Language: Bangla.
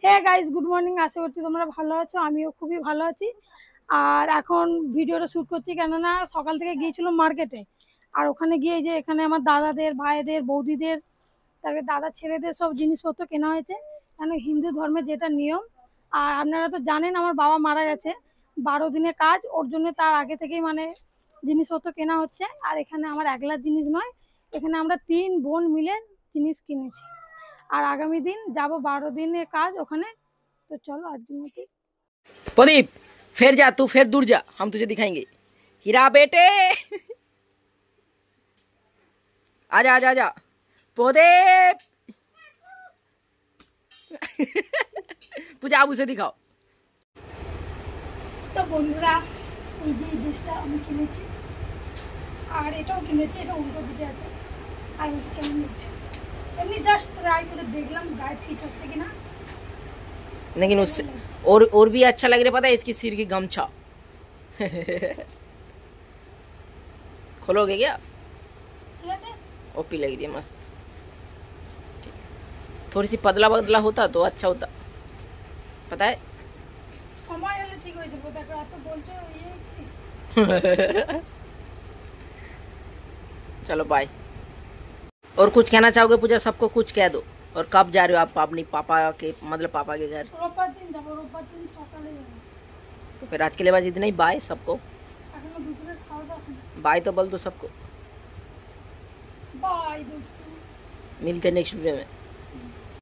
হে গাইস, গুড মর্নিং। আশা করছি তোমরা ভালো আছো, আমিও খুবই ভালো আছি। আর এখন ভিডিওটা শ্যুট করছি কেননা সকাল থেকে গিয়েছিলাম মার্কেটে। আর ওখানে গিয়ে যে এখানে আমার দাদাদের, ভাইদের, বৌদিদের, তারপরে দাদার ছেলেদের সব জিনিসপত্র কেনা হয়েছে। কেন হিন্দু ধর্মের যেটা নিয়ম। আর আপনারা তো জানেন আমার বাবা মারা গেছে, 12 দিনের কাজ, ওর জন্য তার আগে থেকেই মানে জিনিসপত্র কেনা হচ্ছে। আর এখানে আমার একলার জিনিস নয়, এখানে আমরা 3 বোন মিলে জিনিস কিনেছি। আর আগামী দিন যাব 12 দিনের কাজ ওখানে। तो चलो आज दिन में प्रदीप, फिर जा तू, फिर दूर जा, हम तुझे दिखाएंगे। हीरा बेटे आजा आजा आजा। प्रदीप पूजा आप उसे दिखाओ। তো বন্ধুরা, এই যে ড্রেসটা আমি কিনেছি আর এটাও কিনেছি, এটা উল্টো দিকে আছে। আর এটা কেমন লাগছে এমনি জাস্ট ট্রাই করে দেখলাম গায়ে ফিট হচ্ছে কিনা। लेकिन उससे और भी अच्छा लग रहा, पता है, इसकी सिर की गमछा। खोलोगे क्या? ঠিক আছে, ओपी लग रही है मस्त। थोड़ी सी पतला पतला होता तो अच्छा होता, पता है। সময় হলে ঠিক হয়ে যাবে। দেখো এত বলছো ইয়ে হচ্ছে। चलो बाय। और कुछ कहना चाहोगे पूजा? सबको कुछ कह दो। और कब जा रहे हो आप अपनी पापा के, मतलब पापा के घर? রোববার দিন যাবো, রোববার দিন সকালে যাবো। तो फिर आज के लिए बस इतना ही। बाय सबको। এখনো দুপুরে খাওয়া দাওয়া। बाय तो बोल दो सबको। বাই দোস্ত। मिलते नेक्स्ट वीडियो में।